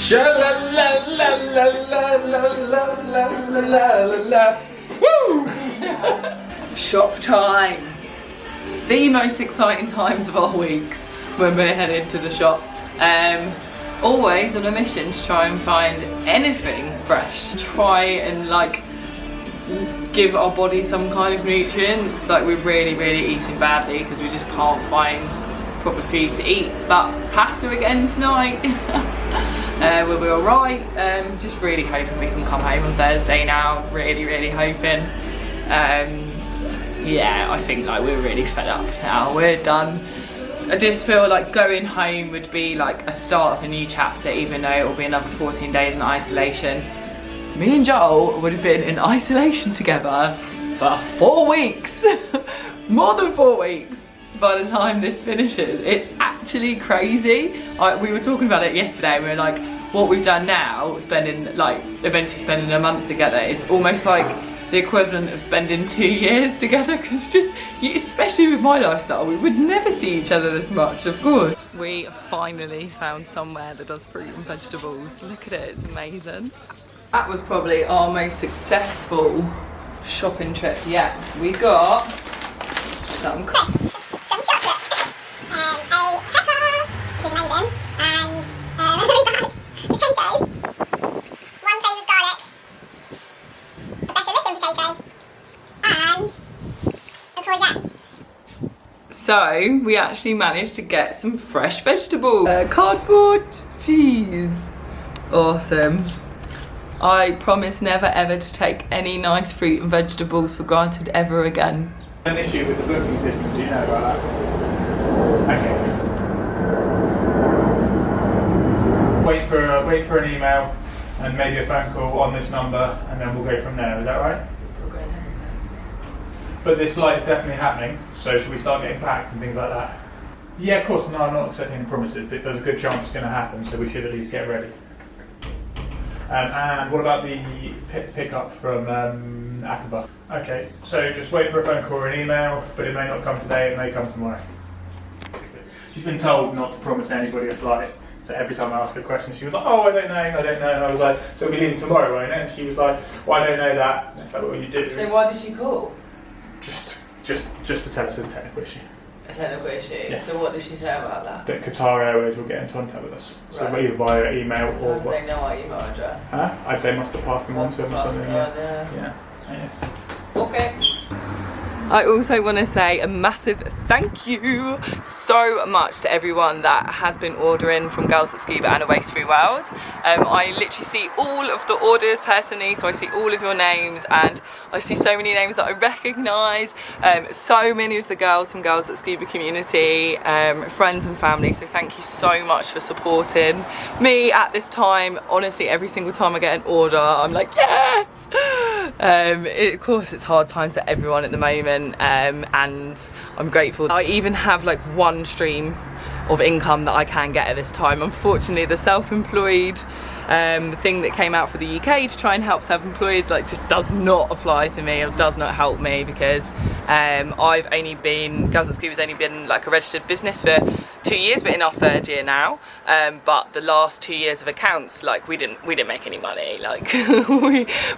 Sha-la-la-la-la-la-la-la-la-la. Woo! Shop time. The most exciting times of our weeks when we're headed to the shop. Always on a mission to try and find anything fresh. Try and like give our body some kind of nutrients. Like we're really eating badly because we just can't find proper food to eat. But pasta again tonight. We'll be alright. Just really hoping we can come home on Thursday now. Really hoping. Yeah, I think like we're really fed up now. We're done. I just feel like going home would be like a start of a new chapter, even though it will be another 14 days in isolation. Me and Joel would have been in isolation together for 4 weeks. More than 4 weeks by the time this finishes. It's actually crazy. We were talking about it yesterday. We were like, what we've done now, eventually spending a month together, is almost like the equivalent of spending 2 years together, because just, especially with my lifestyle, we would never see each other this much, of course. We finally found somewhere that does fruit and vegetables. Look at it, it's amazing. That was probably our most successful shopping trip yet. We got some chocolate, a pepper, which is amazing, and very bad potato, 1 clove of garlic, a better looking potato, and a courgette. So we actually managed to get some fresh vegetables. Cardboard cheese. Awesome. I promise never ever to take any nice fruit and vegetables for granted ever again. An issue with the booking system, do you know about that? Okay. Wait for an email and maybe a phone call on this number, and then we'll go from there. Is that right? Is it still going home? But this flight is definitely happening, so should we start getting packed and things like that? Yeah, of course. No, I'm not accepting any promises, but there's a good chance it's going to happen, so we should at least get ready. And what about the pick-up from Aqaba? Okay, so just wait for a phone call or an email, but it may not come today, it may come tomorrow. She's been told not to promise anybody a flight, so every time I ask her a question, she was like, oh, I don't know, and I was like, so we'll be leaving tomorrow, won't it? And she was like, well, I don't know that. That's like, what you do. So why did she call? Just to tell us a technical issue. A technical issue? Yeah. So what did she say about that? That Qatar Airways will get in contact with us. So Right. either via email or... How do they know our email address? Huh? They must have passed them on to them or something. Yeah. Okay. I also want to say a massive thank you so much to everyone that has been ordering from Girls at Scuba and A Waste Free World. I literally see all of the orders personally, so I see all of your names, and I see so many names that I recognise. So many of the girls from Girls at Scuba community, friends and family, so thank you so much for supporting me at this time. Honestly, every single time I get an order, I'm like, yes! Of course, it's hard times for everyone at the moment. And I'm grateful. I even have like one stream of income that I can get at this time. Unfortunately, the self-employed thing that came out for the UK to try and help self-employed just does not apply to me, or does not help me, because I've only been, Girls at Scuba's only been like a registered business for 2 years, but in our 3rd year now. But the last 2 years of accounts, we didn't make any money.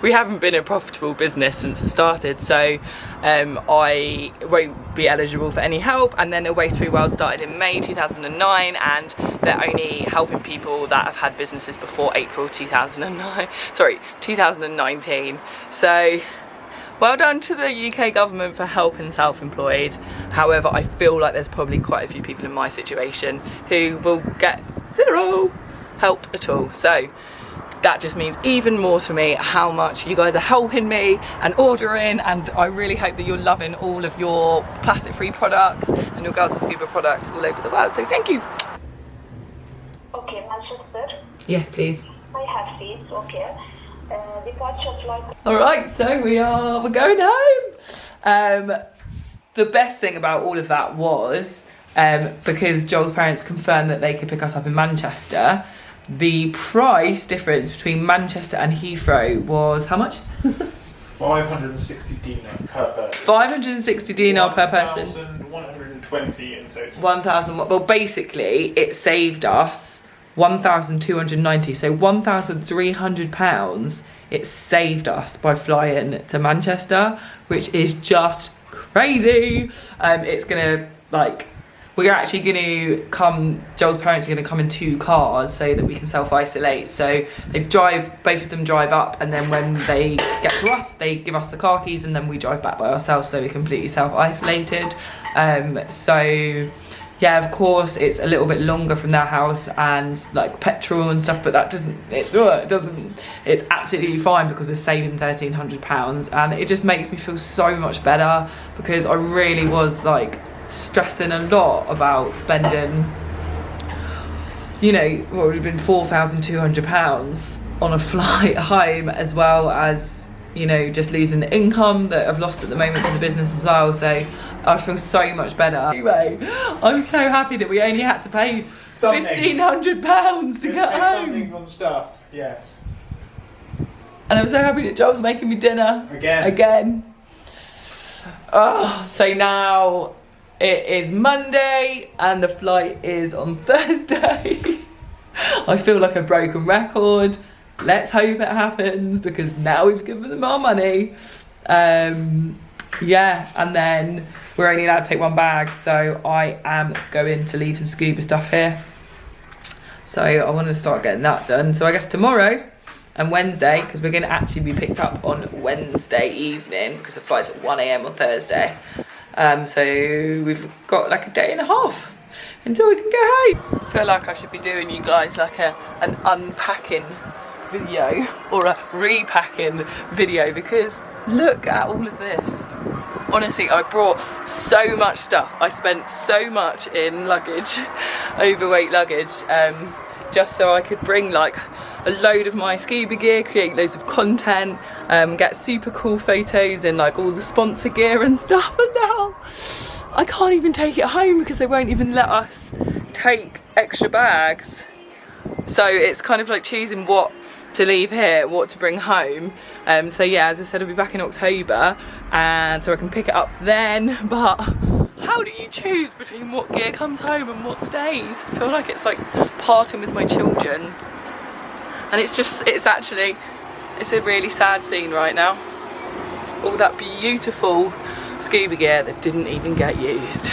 We haven't been a profitable business since it started, so I won't be eligible for any help. And then A Waste Free World started in May 2009, and they're only helping people that have had businesses before April 2019. So well done to the UK government for helping self-employed. However, I feel like there's probably quite a few people in my situation who will get zero help at all. So that just means even more to me how much you guys are helping me and ordering, and I really hope that you're loving all of your plastic-free products and your Girls at Scuba products all over the world. So thank you. Okay, Manchester. Yes, please. I have seats, okay. Departure flight. Alright, so we're going home. The best thing about all of that was, because Joel's parents confirmed that they could pick us up in Manchester, the price difference between Manchester and Heathrow was how much? 560 dinar per person. 560 dinar per person. 1,120 in total. 1,000. Well, basically, it saved us 1,290, so £1,300 it saved us by flying to Manchester, which is just crazy. It's gonna, like, we're actually gonna come, Joel's parents are gonna come in 2 cars so that we can self-isolate. So both of them drive up, and then when they get to us, they give us the car keys, and then we drive back by ourselves, so we're completely self-isolated. So yeah, of course it's a little bit longer from their house and like petrol and stuff, but that it's absolutely fine because we're saving £1,300, and it just makes me feel so much better, because I really was like stressing a lot about spending, you know, what would have been £4,200 on a flight home, as well as, you know, just losing the income that I've lost at the moment from the business as well. So I feel so much better. Anyway, I'm so happy that we only had to pay £1,500 to get home. Something on stuff, yes. And I'm so happy that Joel's making me dinner. Again. Oh, so now it is Monday and the flight is on Thursday. I feel like a broken record. Let's hope it happens, because now we've given them our money. Yeah, and then we're only allowed to take 1 bag, so I am going to leave some scuba stuff here. So I want to start getting that done. So I guess tomorrow and Wednesday, because we're going to actually be picked up on Wednesday evening, because the flight's at 1 AM on Thursday. So we've got like a day and a half until we can go home. I feel like I should be doing you guys like an unpacking video or a repacking video, because look at all of this. Honestly, I brought so much stuff. I spent so much in luggage, overweight luggage, just so I could bring like a load of my scuba gear, create loads of content, get super cool photos and like all the sponsor gear and stuff. And now I can't even take it home because they won't even let us take extra bags. So it's kind of like choosing what to leave here, what to bring home. So yeah, as I said, I'll be back in October, and so I can pick it up then. But how do you choose between what gear comes home and what stays? I feel like it's like parting with my children, and it's a really sad scene right now. All that beautiful scuba gear that didn't even get used.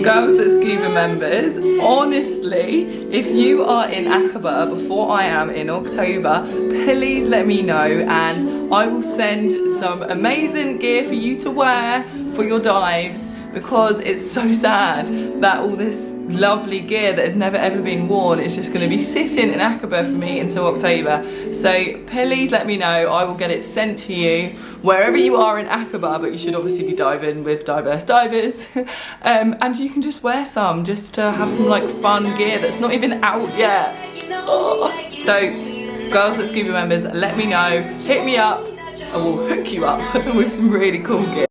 Girls That Scuba members, honestly, if you are in Aqaba before I am in October, please let me know, and I will send some amazing gear for you to wear for your dives, because it's so sad that all this lovely gear that has never ever been worn is just going to be sitting in Aqaba for me until October. So please let me know. I will get it sent to you wherever you are in Aqaba, but you should obviously be diving with diverse divers. And you can just wear some, just to have some like fun gear that's not even out yet. Oh. So Girls That Scuba members, let me know, hit me up, I will hook you up with some really cool gear.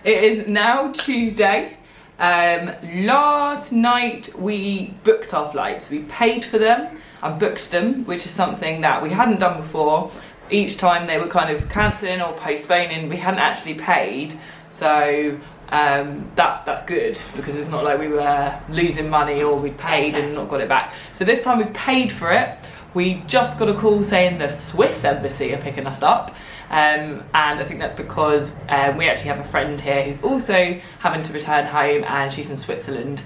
It is now Tuesday. Last night we booked our flights. We paid for them and booked them, which is something that we hadn't done before. Each time they were kind of cancelling or postponing, we hadn't actually paid. So that's good, because it's not like we were losing money or we'd paid and not got it back. So this time we've paid for it. We just got a call saying the Swiss embassy are picking us up. And I think that's because we actually have a friend here who's also having to return home, and she's in Switzerland.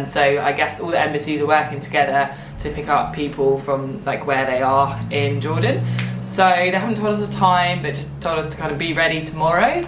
So I guess all the embassies are working together to pick up people from like where they are in Jordan. So they haven't told us a time, but just told us to kind of be ready tomorrow.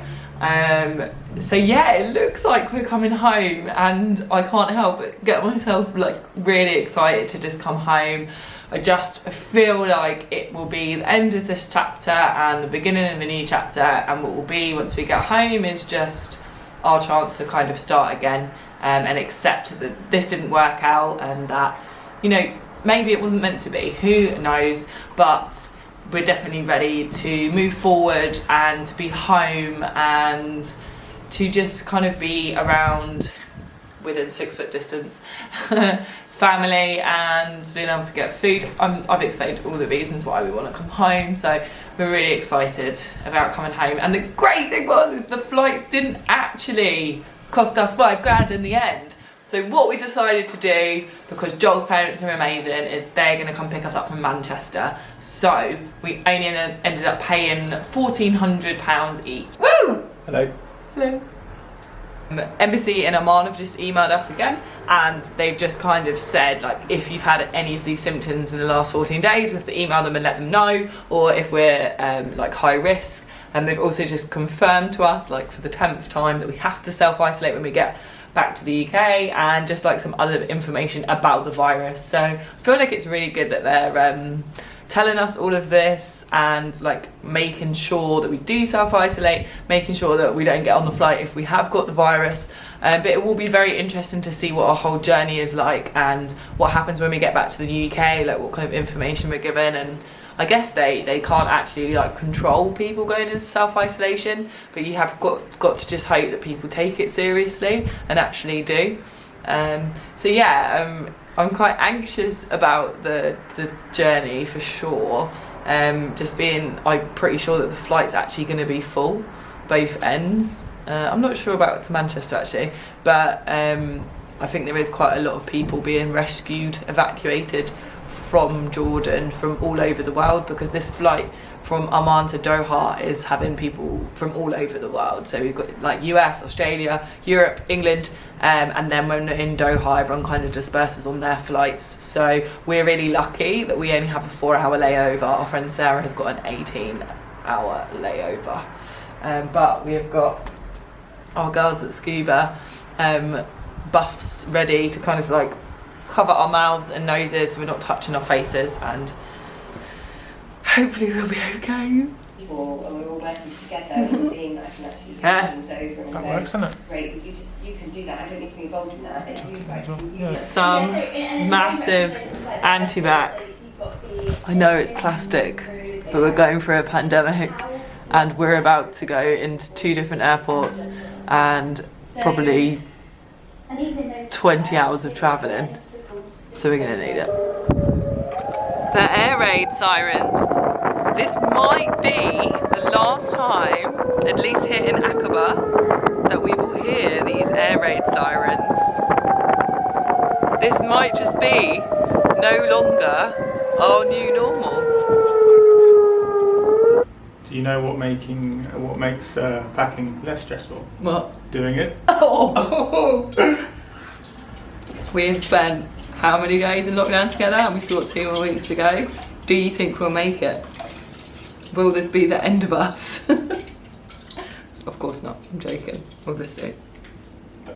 So yeah, it looks like we're coming home, and I can't help but get myself like really excited to just come home. I just feel like it will be the end of this chapter and the beginning of a new chapter, and what will be once we get home is just our chance to kind of start again, and accept that this didn't work out, and that, you know, maybe it wasn't meant to be, who knows, but we're definitely ready to move forward and to be home and to just kind of be around within 6 foot distance family and being able to get food. I've explained all the reasons why we want to come home, so we're really excited about coming home. And the great thing is the flights didn't actually cost us £5 in the end. So what we decided to do, because Joel's parents are amazing, is they're going to come pick us up from Manchester. So we only ended up paying £1,400 each. Woo! Hello. Hello. Embassy in Oman have just emailed us again, and they've just kind of said, like, if you've had any of these symptoms in the last 14 days, we have to email them and let them know, or if we're like high risk. And they've also just confirmed to us, like for the 10th time, that we have to self-isolate when we get back to the UK, and just like some other information about the virus. So I feel like it's really good that they're telling us all of this, and like making sure that we do self-isolate, making sure that we don't get on the flight if we have got the virus. But it will be very interesting to see what our whole journey is like, and what happens when we get back to the UK, like what kind of information we're given. And I guess they can't actually like control people going into self-isolation, but you have got to just hope that people take it seriously and actually do. So yeah, I'm quite anxious about the journey for sure. I'm pretty sure that the flight's actually going to be full, both ends. I'm not sure about to Manchester actually, but I think there is quite a lot of people being rescued, evacuated from Jordan, from all over the world, because this flight from Amman to Doha is having people from all over the world. So we've got like US, Australia, Europe, England, and then when we're in Doha, everyone kind of disperses on their flights. So we're really lucky that we only have a 4-hour layover. Our friend Sarah has got an 18-hour layover. But we have got our girls at Scuba buffs ready to kind of like cover our mouths and noses so we're not touching our faces, and hopefully we'll be okay. People, and we're all working together and seeing that I can actually Yes. over and That go, works, doesn't it? great, but you can do that. I don't need to be involved in that. Some massive anti-vax. I know it's plastic, but we're going through a pandemic, and we're about to go into 2 different airports and probably 20 hours of travelling, so we're going to need it. The air raid sirens. This might be the last time, at least here in Aqaba, that we will hear these air raid sirens. This might just be no longer our new normal. Do you know what makes packing less stressful? What? Doing it. Oh. We have spent how many days in lockdown together, and we still got 2 more weeks to go. Do you think we'll make it? Will this be the end of us? Of course not, I'm joking. We'll just see.